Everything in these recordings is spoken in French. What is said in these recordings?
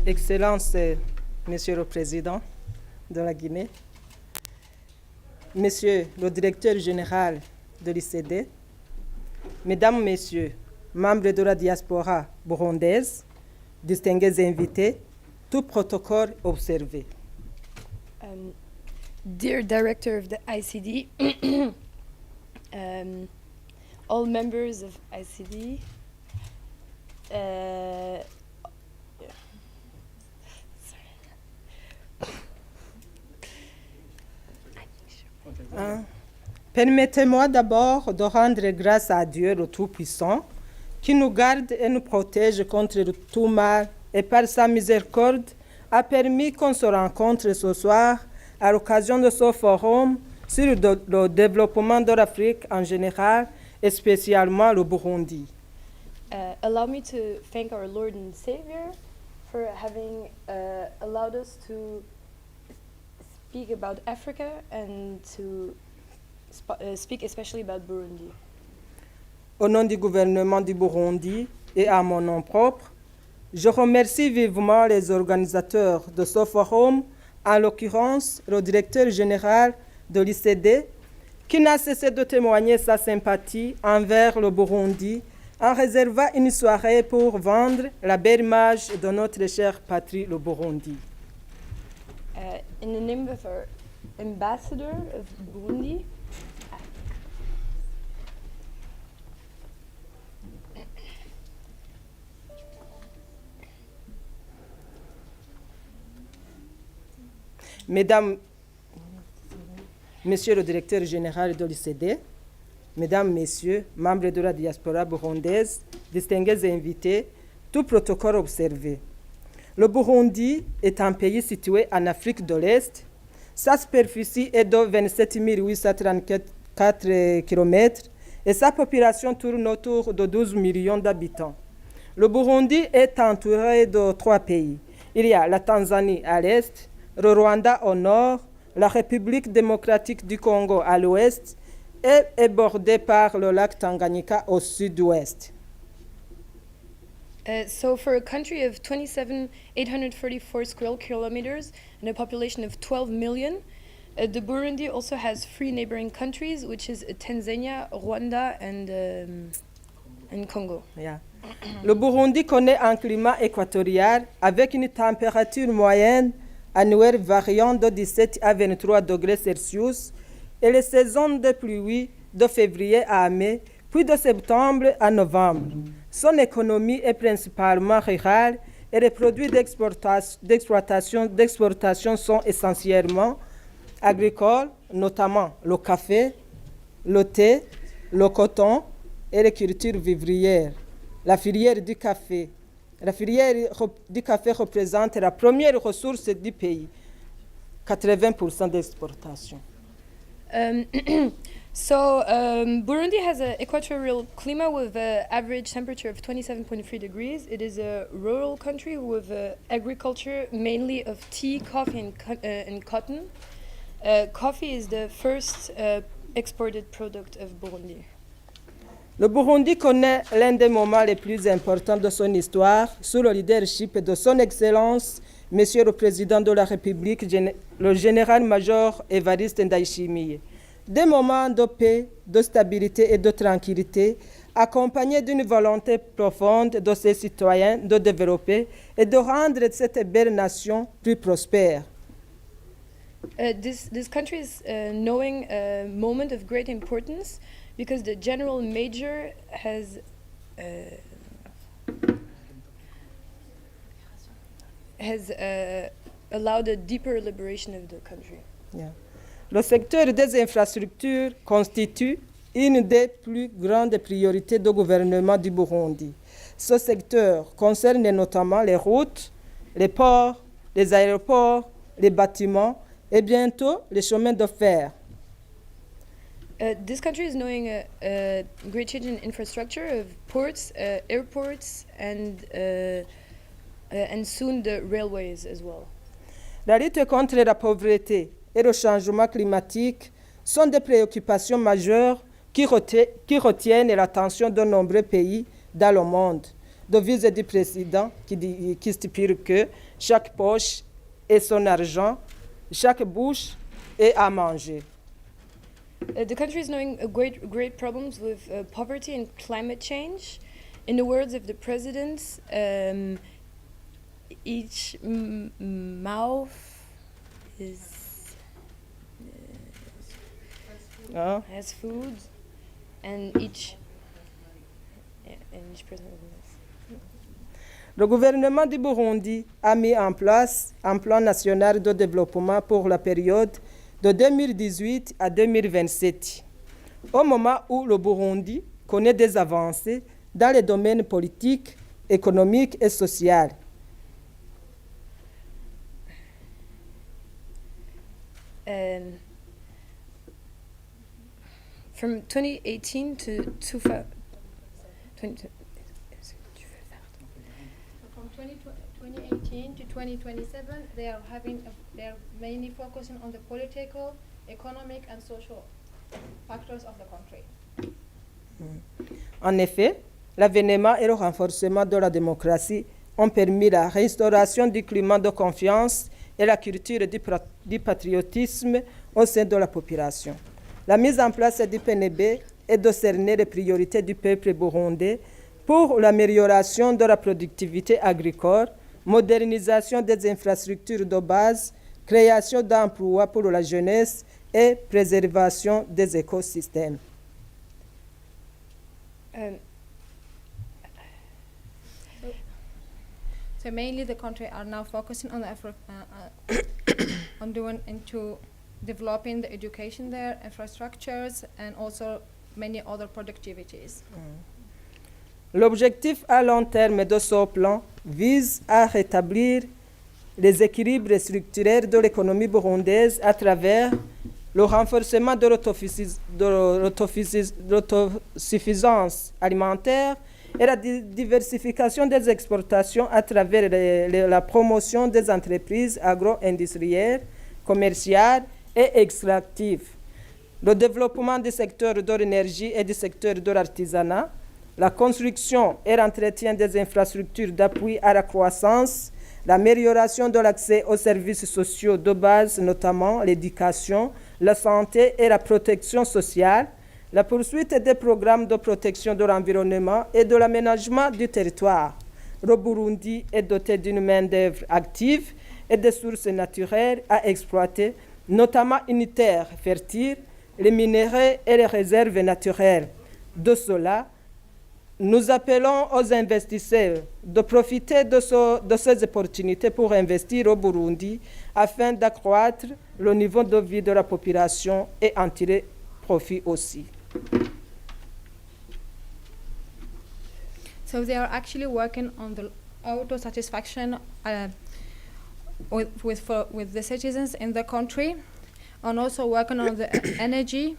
Excellences, Monsieur le Président de la Guinée, Monsieur le Directeur général de l'ICD, Mesdames, Messieurs, membres de la diaspora burundaise, distingués invités, tout protocole observé. Dear Director of the ICD, all members of ICD, Permettez-moi d'abord de rendre grâce à Dieu le Tout-Puissant, qui nous garde et nous protège contre tout mal et par sa miséricorde a permis qu'on se rencontre ce soir à l'occasion de ce forum sur le développement de l'Afrique en général et spécialement le Burundi. Allow me to thank our Lord and Savior for having allowed us to speak about Africa and to speak especially about Burundi. Au nom du gouvernement du Burundi et à mon nom propre, je remercie vivement les organisateurs de ce forum, en l'occurrence le directeur général de l'ICD, qui n'a cessé de témoigner sa sympathie envers le Burundi en réservant une soirée pour vendre la belle image de notre chère patrie, le Burundi. In the name of our ambassador of Burundi, Mesdames, Monsieur le directeur général de l'ICD, Mesdames, Messieurs, membres de la diaspora burundaise, distingués invités, tout protocole observé. Le Burundi est un pays situé en Afrique de l'Est. Sa superficie est de 27 834 km et sa population tourne autour de 12 millions d'habitants. Le Burundi est entouré de 3 pays. Il y a la Tanzanie à l'est, le Rwanda au nord, la République démocratique du Congo à l'ouest et est bordé par le lac Tanganyika au sud-ouest. So for a country of 27,834 square kilometers and a population of 12 million, the Burundi also has 3 neighboring countries, which is Tanzania, Rwanda, and Congo. Yeah. Le Burundi connaît un climat équatorial avec une température moyenne annuelle variant de 17 à 23 degrés Celsius et les saisons de pluie de février à mai, puis de septembre à novembre. Son économie est principalement rurale et les produits d'exportation sont essentiellement agricoles, notamment le café, le thé, le coton et les cultures vivrières. La filière du café représente la première ressource du pays, 80% d'exportation. Burundi has an equatorial climate with an average temperature of 27.3 degrees. It is a rural country with agriculture mainly of tea, coffee, and cotton. Coffee is the first exported product of Burundi. Le Burundi connaît l'un des moments les plus importants de son histoire sous le leadership de son Excellence, Monsieur le Président de la République, le général-major Évariste Ndayishimiye. Des moments de paix, de stabilité et de tranquillité, accompagnés d'une volonté profonde de ses citoyens de développer et de rendre cette belle nation plus prospère. This country is knowing a moment of great importance because the general major has allowed a deeper liberation of the country. Yeah. Le secteur des infrastructures constitue une des plus grandes priorités du gouvernement du Burundi. Ce secteur concerne notamment les routes, les ports, les aéroports, les bâtiments et bientôt les chemins de fer. This country is knowing a great change in infrastructure of ports, airports, and soon the railways as well. La lutte contre la pauvreté et le changement climatique sont des préoccupations majeures qui retiennent l'attention de nombreux pays dans le monde. devise du président qui stipule que chaque poche est son argent, chaque bouche est à manger. The country is knowing great problems with poverty and climate change. In the words of the president, each mouth has food, and each person has this. Le gouvernement du Burundi a mis en place un plan national de développement pour la période de 2018 à 2027, au moment où le Burundi connaît des avancées dans les domaines politiques, économiques et sociaux. From 2018 to 2020. From 2018 to 2027, they are mainly focusing on the political, economic, and social factors of the country. En effet, l'avènement et le renforcement de la démocratie ont permis la restauration du climat de confiance et la culture du patriotisme au sein de la population. La mise en place du PNB est de cerner les priorités du peuple burundais pour l'amélioration de la productivité agricole, modernisation des infrastructures de base, création d'emplois pour la jeunesse et préservation des écosystèmes. So mainly the country are now focusing on into developing the education there, infrastructures, and also many other productivities. L'objectif à long terme de ce plan vise à rétablir les équilibres structurels de l'économie burundaise à travers le renforcement de l'autosuffisance alimentaire et la diversification des exportations à travers la promotion des entreprises agro-industrielles, commerciales et extractives, le développement du secteur de l'énergie et du secteur de l'artisanat, la construction et l'entretien des infrastructures d'appui à la croissance, l'amélioration de l'accès aux services sociaux de base, notamment l'éducation, la santé et la protection sociale, la poursuite des programmes de protection de l'environnement et de l'aménagement du territoire. Le Burundi est doté d'une main-d'œuvre active et des sources naturelles à exploiter, notamment une terre fertile, les minéraux et les réserves naturelles. De cela, nous appelons aux investisseurs de profiter de ces opportunités pour investir au Burundi afin d'accroître le niveau de vie de la population et en tirer profit aussi. So they are actually working on the auto-satisfaction with the citizens in the country, and also working on the energy,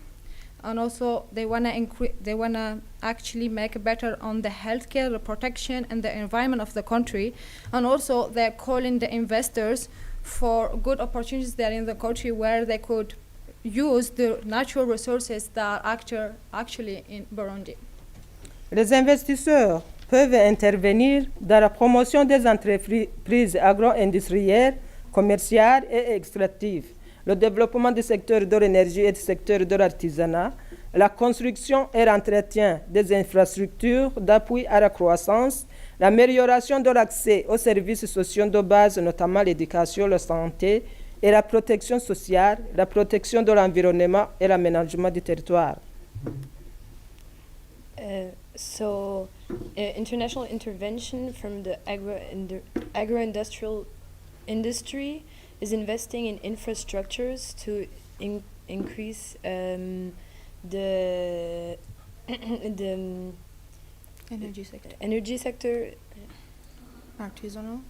and also they wanna actually make better on the healthcare, the protection, and the environment of the country, and also they're calling the investors for good opportunities there in the country where they could use the natural resources that are actually in Burundi. Les investisseurs peuvent intervenir dans la promotion des entreprises agro-industrielles, commerciales et extractives, le développement du secteur de l'énergie et du secteur de l'artisanat, la construction et l'entretien des infrastructures d'appui à la croissance, l'amélioration de l'accès aux services sociaux de base, notamment l'éducation, la santé et la protection sociale, la protection de l'environnement et l'aménagement du territoire. International intervention from the agro-industrial industry is investing in infrastructures to increase the energy sector, artisanal,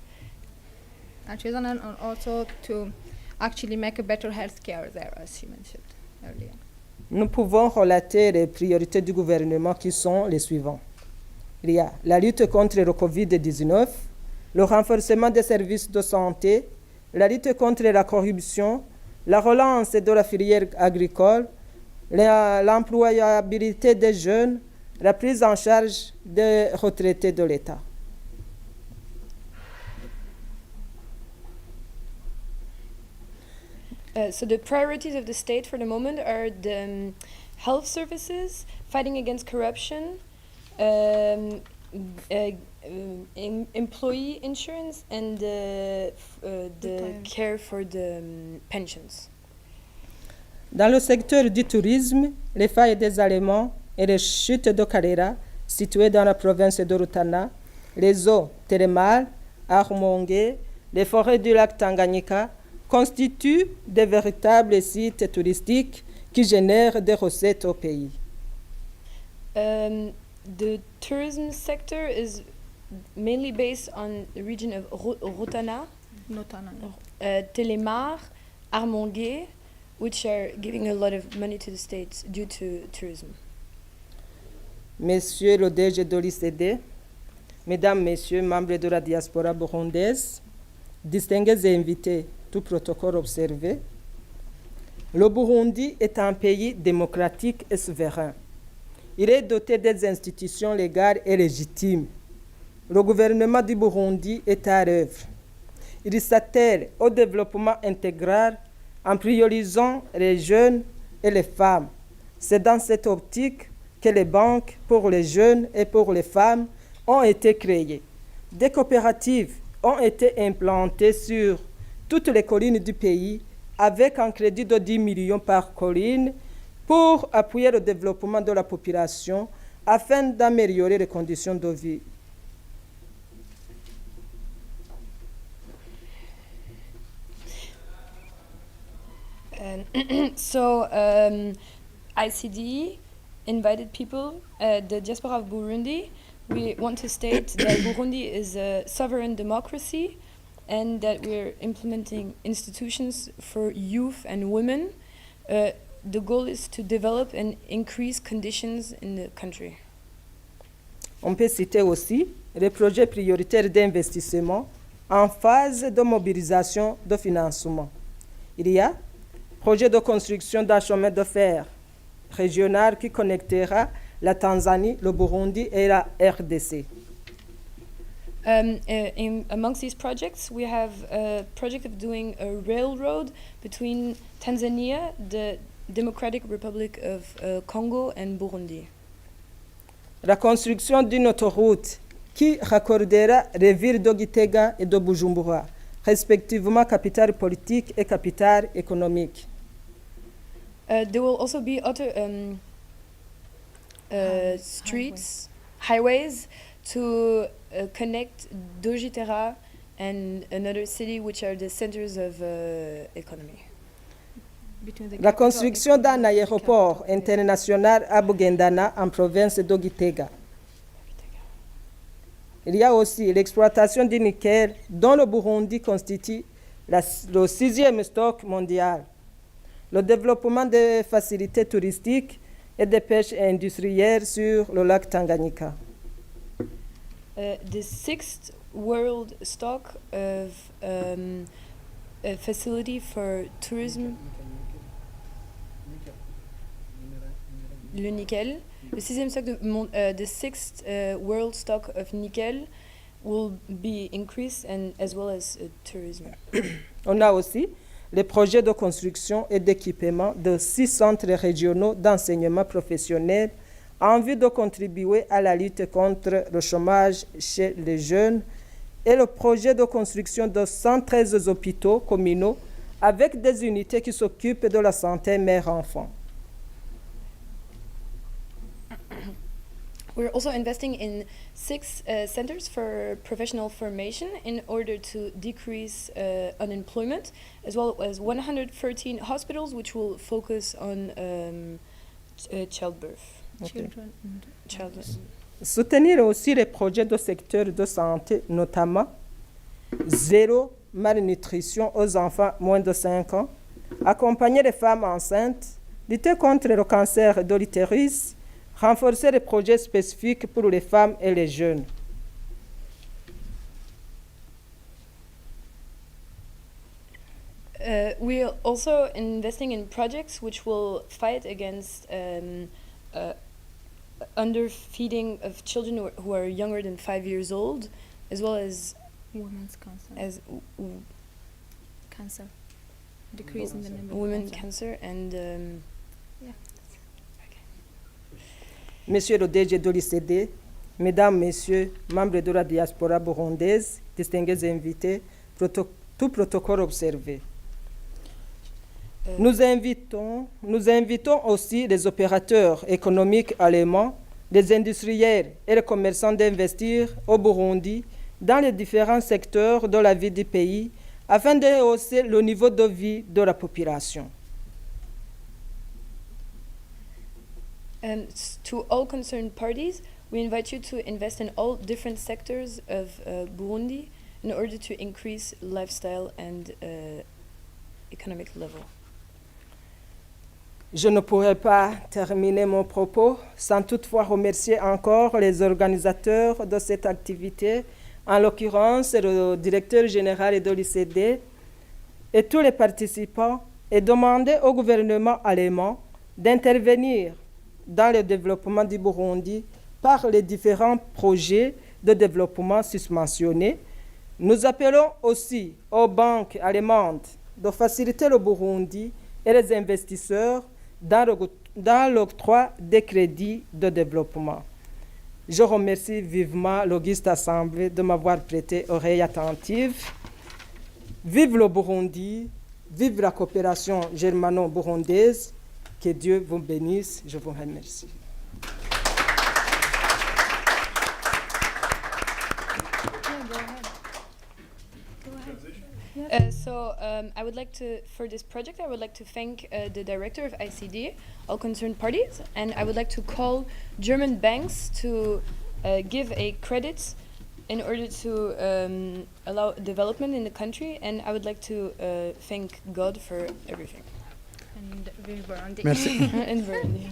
and also to actually make a better healthcare there, as you mentioned earlier. Nous pouvons relater les priorités du gouvernement qui sont les suivants. Il y a la lutte contre le Covid-19, le renforcement des services de santé, la lutte contre la corruption, la relance de la filière agricole, l'employabilité des jeunes, la prise en charge des retraités de l'État. So the priorities of the state for the moment are the health services, fighting against corruption, employee insurance, and the care for the pensions. Dans le secteur du tourisme, les failles des Allemands et les chutes de Calera, situées dans la province de Rutana, les eaux thermales, Armongue, les forêts du lac Tanganyika constituent de véritables sites touristiques qui génèrent des recettes au pays. The tourism sector is mainly based on the region of Rutana, Télémar, Armongue, which are giving a lot of money to the states due to tourism. Monsieur le DG de l'ICD, Mesdames, Messieurs, membres de la diaspora burundaise, distingués invités, tout protocole observé, le Burundi est un pays démocratique et souverain. Il est doté des institutions légales et légitimes. Le gouvernement du Burundi est à l'œuvre. Il s'attelle au développement intégral en priorisant les jeunes et les femmes. C'est dans cette optique que les banques pour les jeunes et pour les femmes ont été créées. Des coopératives ont été implantées sur toutes les collines du pays avec un crédit de 10 millions par colline pour appuyer le développement de la population afin d'améliorer les conditions de vie. ICD invited people, the diaspora of Burundi. We want to state that Burundi is a sovereign democracy and that we're implementing institutions for youth and women. The goal is to develop and increase conditions in the country. On peut citer aussi les projets prioritaires d'investissement en phase de mobilisation de financement. Il y a projet de construction d'un chemin de fer régional qui connectera la Tanzanie, le Burundi et la RDC. Amongst these projects, we have a project of doing a railroad between Tanzania, the Democratic Republic of Congo, and Burundi. La construction d'une autoroute qui raccordera les villes de Gitega et de Bujumbura, respectivement capitale politique et capitale économique. There will also be other highways to connect Dojitera and another city, which are the centers of economy. La construction d'un aéroport international à Bugendana en province de Gitega. Il y a aussi l'exploitation du nickel dont le Burundi constitue le 6e stock mondial. Le développement des facilités touristiques et des pêches industrielles sur le lac Tanganyika. The 6th world stock of a facility for tourism, le nickel. Le 6e stock the 6th world stock of nickel will be increased and as well as tourism. On a aussi les projets de construction et d'équipement de 6 centres régionaux d'enseignement professionnel en vue de contribuer à la lutte contre le chômage chez les jeunes et le projet de construction de 113 hôpitaux communaux avec des unités qui s'occupent de la santé mère-enfant. We're also investing in 6 centers for professional formation in order to decrease unemployment, as well as 113 hospitals which will focus on childbirth. Okay. Childbirth. Soutenir aussi les projets de secteur de santé, notamment zéro malnutrition aux enfants moins de 5 ans, accompagner les femmes enceintes, lutter contre le cancer de l'utérus, renforcer les projets spécifiques pour les femmes et les jeunes. We are also investing in projects which will fight against underfeeding of children who are younger than 5 years old, as well as women's cancer. as Cancer. decrease in the number of women cancer. cancer and Monsieur le DG de l'ICD, Mesdames, Messieurs, membres de la diaspora burundaise, distingués invités, tout protocole observé. Nous invitons aussi les opérateurs économiques allemands, les industriels et les commerçants d'investir au Burundi dans les différents secteurs de la vie du pays afin de hausser le niveau de vie de la population. To all concerned parties, we invite you to invest in all different sectors of Burundi in order to increase lifestyle and economic level. Je ne pourrais pas terminer mon propos sans toutefois remercier encore les organisateurs de cette activité, en l'occurrence le directeur général de l'ICD et tous les participants, et demander au gouvernement allemand d'intervenir dans le développement du Burundi par les différents projets de développement susmentionnés. Nous appelons aussi aux banques allemandes de faciliter le Burundi et les investisseurs dans l'octroi des crédits de développement. Je remercie vivement l'Auguste Assemblée de m'avoir prêté oreille attentive. Vive le Burundi, vive la coopération germano-burundaise. Que Dieu vous bénisse. Je vous remercie. I would like to, for this project, I would like to thank the director of ICD, all concerned parties, and I would like to call German banks to give a credit in order to allow development in the country, and I would like to thank God for everything. And Burundi. Merci. And Burundi.